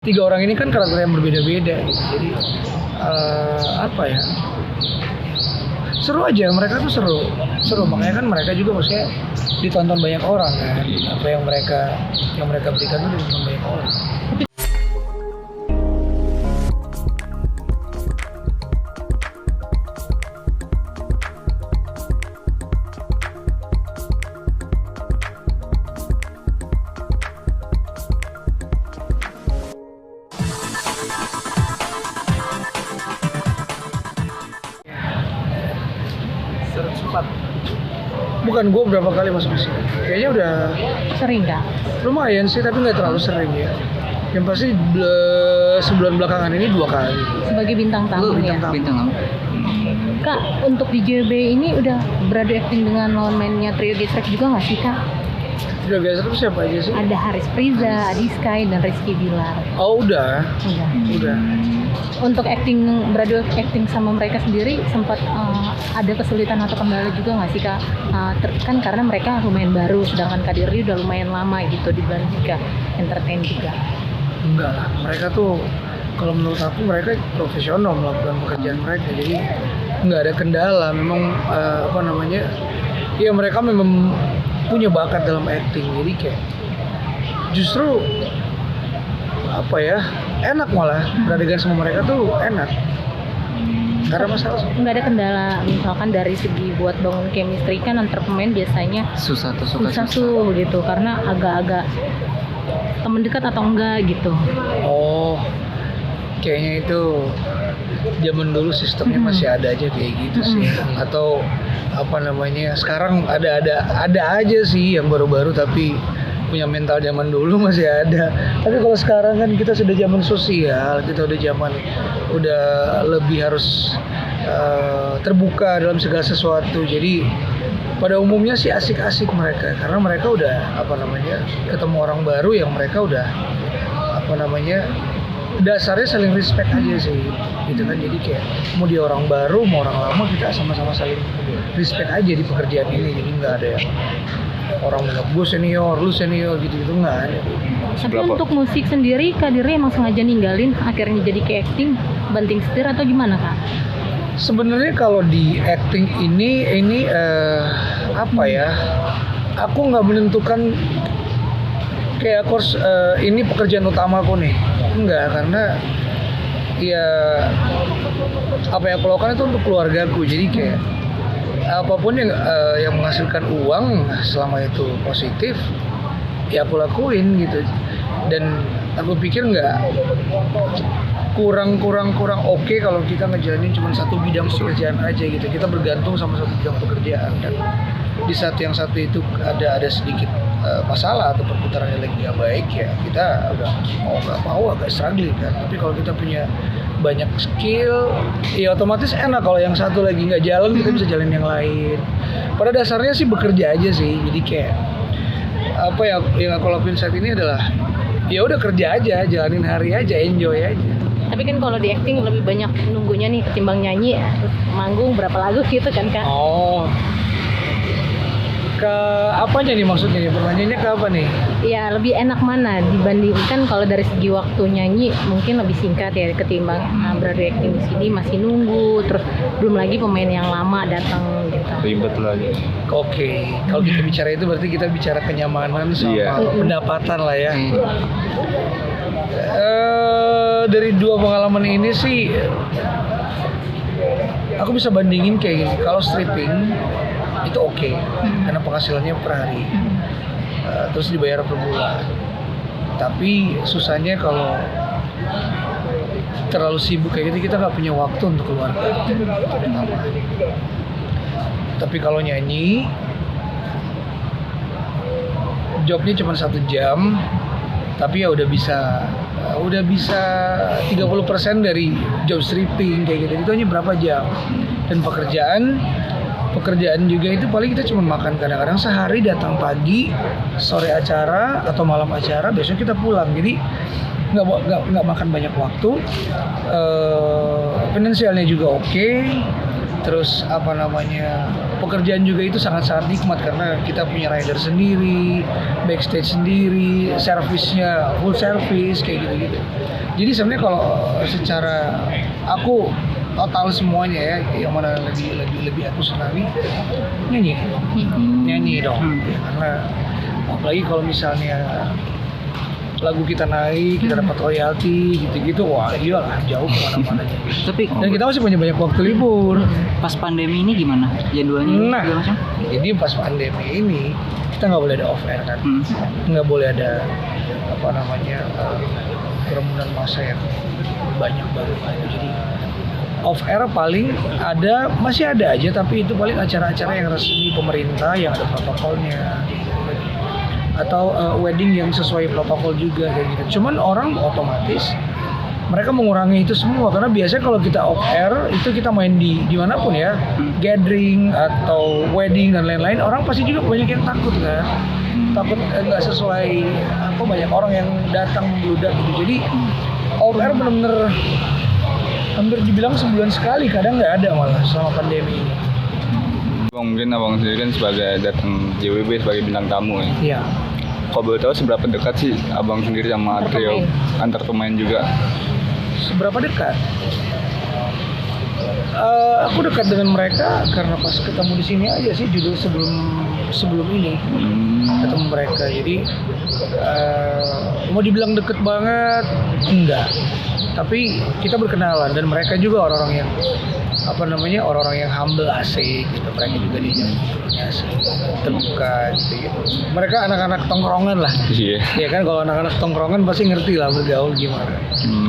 Tiga orang ini kan karakter yang berbeda-beda gitu. Jadi apa ya, seru aja, mereka tuh seru makanya kan mereka juga maksudnya ditonton banyak orang kan, apa yang mereka berikan tuh ditonton banyak orang. Sempat. Bukan, gue berapa kali masuk ke sini. Kayaknya udah Sering nggak? lumayan sih, tapi nggak terlalu sering ya. Yang pasti sebulan belakangan ini 2 kali. Sebagai bintang tamu ya? Bintang tamu. Kak, untuk di JB ini udah beradu acting dengan lawan mainnya Trio Gesrek juga nggak sih Kak? Udah biasa tuh siapa aja sih? Ada Haris Priza, Adi Sky, dan Rizky Bilar. Oh udah. Udah. Untuk beradu acting sama mereka sendiri sempat ada kesulitan atau kendala juga nggak sih Kak? Kan karena mereka lumayan baru, sedangkan Kak Dirli udah lumayan lama gitu di Belantika Entertain juga. Enggak lah, mereka tuh kalau menurut aku mereka profesional melakukan pekerjaan mereka, jadi nggak ada kendala. Memang ya mereka memang punya bakat dalam acting, jadi kayak justru enak malah beradegan sama mereka tuh enak. Karena masalah Nggak ada kendala misalkan dari segi buat bangun chemistry kan antar pemain biasanya susah tuh gitu karena agak-agak temen dekat atau enggak gitu. Oh, kayaknya itu zaman dulu sistemnya masih ada aja kayak gitu sih. Atau sekarang ada aja sih yang baru-baru tapi punya mental zaman dulu masih ada. Tapi kalau sekarang kan kita sudah zaman sosial, kita udah lebih harus terbuka dalam segala sesuatu. Jadi pada umumnya sih asik-asik mereka karena mereka udah ketemu orang baru yang mereka udah dasarnya saling respect aja sih gitu kan. Jadi kayak mau dia orang baru mau orang lama kita sama-sama saling respect aja di pekerjaan ini. Jadi nggak ada yang orang bilang gue senior, lu senior gitu nggak ada. Tapi untuk musik sendiri Kak Dirli emang sengaja ninggalin akhirnya jadi ke acting banting setir atau gimana Kak? Sebenarnya kalau di acting ini aku nggak menentukan kayak aku harus ini pekerjaan utamaku nih, enggak, karena ya apa yang aku lakukan itu untuk keluargaku. Jadi kayak apapun yang menghasilkan uang selama itu positif ya aku lakuin gitu. Dan aku pikir nggak kurang oke kalau kita ngejalanin cuma satu bidang pekerjaan aja gitu. Kita bergantung sama satu bidang pekerjaan dan di saat yang satu itu ada sedikit masalah atau perputarannya lagi nggak baik ya kita udah mau agak struggling kan. Tapi kalau kita punya banyak skill ya otomatis enak. Kalau yang satu lagi nggak jalan kita bisa jalan yang lain. Pada dasarnya sih bekerja aja sih. Jadi kayak yang aku lakuin saat ini adalah ya udah kerja aja, jalanin hari aja, enjoy aja. Tapi kan kalau di acting lebih banyak nunggunya nih ketimbang nyanyi, terus manggung berapa lagu gitu kan Kak? Oh, ke apanya nih maksudnya nih? Pertanyaannya ke apa nih? Ya lebih enak mana dibandingkan kalau dari segi waktu nyanyi mungkin lebih singkat ya ketimbang beradu acting di sini masih nunggu, terus belum lagi pemain yang lama datang gitu. Ribet lagi. Oke, kalau kita bicara itu berarti kita bicara kenyamanan sama pendapatan lah ya. Dari 2 pengalaman ini sih aku bisa bandingin kayak gini. Kalau stripping itu oke, karena penghasilannya per hari, terus dibayar per bulan. Tapi susahnya kalau terlalu sibuk kayak gitu kita nggak punya waktu untuk keluarga. Tapi kalau nyanyi jobnya cuma 1 jam, tapi ya udah bisa 30% dari job stripping kayak gitu. Itu hanya berapa jam. Dan pekerjaan juga itu paling kita cuma makan kadang-kadang sehari, datang pagi, sore acara atau malam acara, besok kita pulang. Jadi nggak makan banyak waktu. Finansialnya juga oke. Terus apa namanya, pekerjaan juga itu sangat-sangat nikmat karena kita punya rider sendiri, backstage sendiri, servisnya full service kayak gitu-gitu. Jadi sebenarnya kalau secara aku total semuanya ya, yang mana lebih aku senangi nyanyi dong. Karena apalagi kalau misalnya lagu kita naik, kita dapat royalti gitu-gitu, wah iyalah jauh kemana-mana. Tapi Dan kita masih punya banyak waktu libur. pas pandemi ini gimana jadwalnya? Nah, segala macam? jadi pas pandemi ini kita nggak boleh ada off air kan, nggak boleh ada apa namanya kerumunan massa yang banyak banget. Jadi off air paling ada, masih ada aja, tapi itu paling acara-acara yang resmi pemerintah yang ada protokolnya, atau wedding yang sesuai protokol juga kayak gitu. Cuman orang otomatis mereka mengurangi itu semua karena biasanya kalau kita off air itu kita main di dimanapun ya, gathering atau wedding dan lain-lain, orang pasti juga banyak yang takut kan, takut nggak sesuai apa, banyak orang yang datang membludak gitu. Jadi off air bener-bener hampir dibilang sebulan sekali, kadang nggak ada malah selama pandemi ini. Bang, mungkin abang sendiri kan sebagai datang JWB sebagai bintang tamu ya. Iya. Kalau boleh tahu seberapa dekat sih abang sendiri sama trio antar pemain juga? Seberapa dekat? Aku dekat dengan mereka karena pas ketemu di sini aja sih, judul sebelum ini ketemu mereka. Jadi mau dibilang deket banget enggak, tapi kita berkenalan dan mereka juga orang-orang yang apa namanya, orang-orang yang humble, asik gitu. Mereka juga dijaga asik, terbuka gitu. Mereka anak-anak tongkrongan lah. Iya. Ya kan, kalau anak-anak tongkrongan pasti ngerti lah bergaul gimana.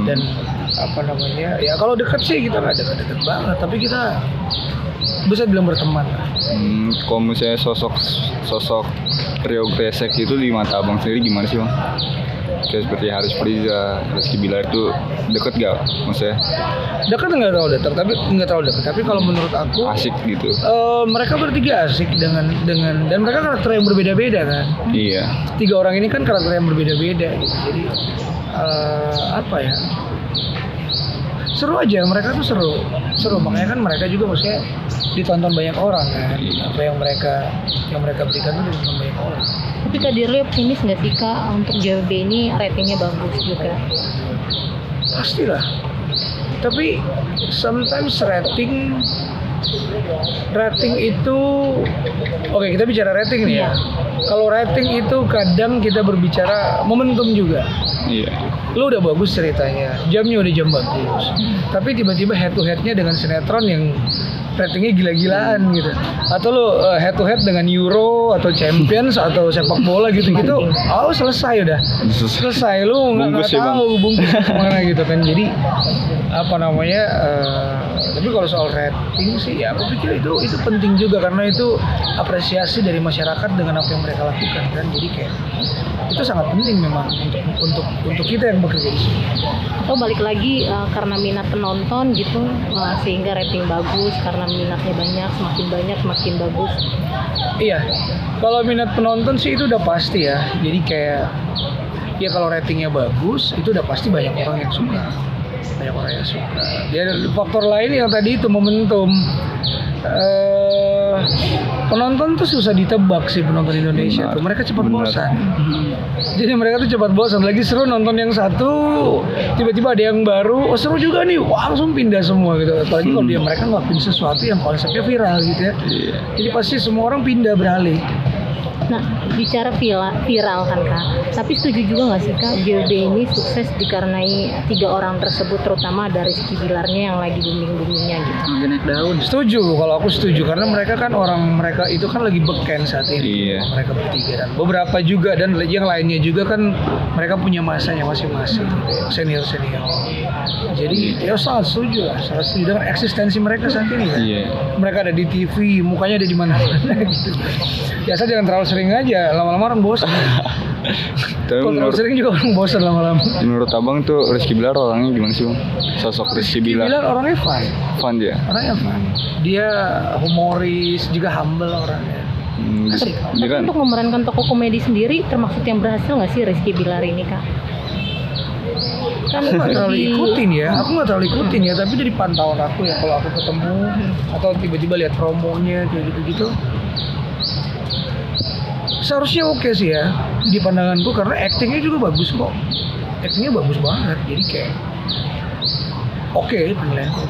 Dan apa namanya, ya kalau deket sih kita nggak deket-deket banget, tapi kita bisa bilang berteman lah. Kalau misalnya sosok trio Kresek itu di mata abang sendiri gimana sih bang? Kayak seperti Haris Priza, Rizky Bilar itu deket gak maksudnya? Dekat nggak terlalu dekat, tapi kalau menurut aku Asik gitu. mereka bertiga asik dengan dan mereka karakter yang berbeda-beda kan. Iya. 3 orang ini kan karakter yang berbeda-beda gitu. Jadi apa ya, seru aja, mereka tuh seru makanya kan mereka juga maksudnya ditonton banyak orang kan. Apa yang mereka berikan tuh ditonton banyak orang. Tapi Kak Dirli optimis nggak sih Kak untuk JWB ini ratingnya bagus juga? Pastilah. Tapi sometimes rating itu, oke, kita bicara rating nih ya. Kalau rating itu kadang kita berbicara momentum juga. Iya. Lu udah bagus ceritanya, jamnya udah jam bagus, tapi tiba-tiba head to headnya dengan sinetron yang ratingnya gila-gilaan gitu, atau lu head to head dengan Euro atau Champions atau sepak bola gitu-gitu, oh selesai udah, selesai, lu nggak tahu bungkus kemana gitu kan. Jadi apa namanya, tapi kalau soal rating sih ya aku pikir itu penting juga karena itu apresiasi dari masyarakat dengan apa yang mereka lakukan kan. Jadi kayak itu sangat penting memang untuk kita yang bekerja di sini. Atau balik lagi karena minat penonton gitu, sehingga rating bagus, karena minatnya banyak, semakin bagus. Iya, kalau minat penonton sih itu udah pasti ya. Jadi kayak ya kalau ratingnya bagus itu udah pasti banyak orang yang suka. Dia ada faktor lain yang tadi itu momentum. Penonton tuh susah ditebak sih, penonton Indonesia tuh mereka cepat bosan. Jadi mereka tuh cepat bosan. Lagi seru nonton yang satu, tiba-tiba ada yang baru, oh seru juga nih, wah langsung pindah semua gitu. Apalagi kalau mereka ngelakuin sesuatu yang konsepnya viral gitu ya. Jadi pasti semua orang pindah beralih. Nah, bicara viral kan Kak, tapi setuju juga nggak sih Kak, JWB ini sukses dikarenai 3 orang tersebut, terutama dari Rizky Bilarnya yang lagi booming-boomingnya gitu. Lagi naik daun. Setuju, kalau aku setuju karena mereka itu kan lagi beken saat ini. Iya. Mereka bertiga dan beberapa juga dan yang lainnya juga kan mereka punya masanya masing-masing, senior. Jadi ya sangat setuju dengan eksistensi mereka saat ini kan. Iya. Mereka ada di TV, mukanya ada di mana-mana gitu. Biasa jangan terlalu sering aja, lama-lama orang bosan. Tapi Kalau terlalu sering juga orang bosan lama-lama. menurut abang tuh Rizky Bilar orangnya gimana sih bang? Sosok Rizky Bilar. Orangnya fun Dia. orangnya fun. Dia humoris, juga humble orangnya. Tapi Dia kan untuk memerankan tokoh komedi sendiri, termasuk yang berhasil nggak sih Rizky Bilar ini Kak? kan Aku nggak terlalu lebih- ikutin ya, tapi dari pantauan aku ya kalau aku ketemu atau tiba-tiba lihat promonya kayak gitu-gitu, seharusnya oke sih ya di pandanganku karena actingnya juga bagus kok, actingnya bagus banget, jadi kayak oke penilaianku.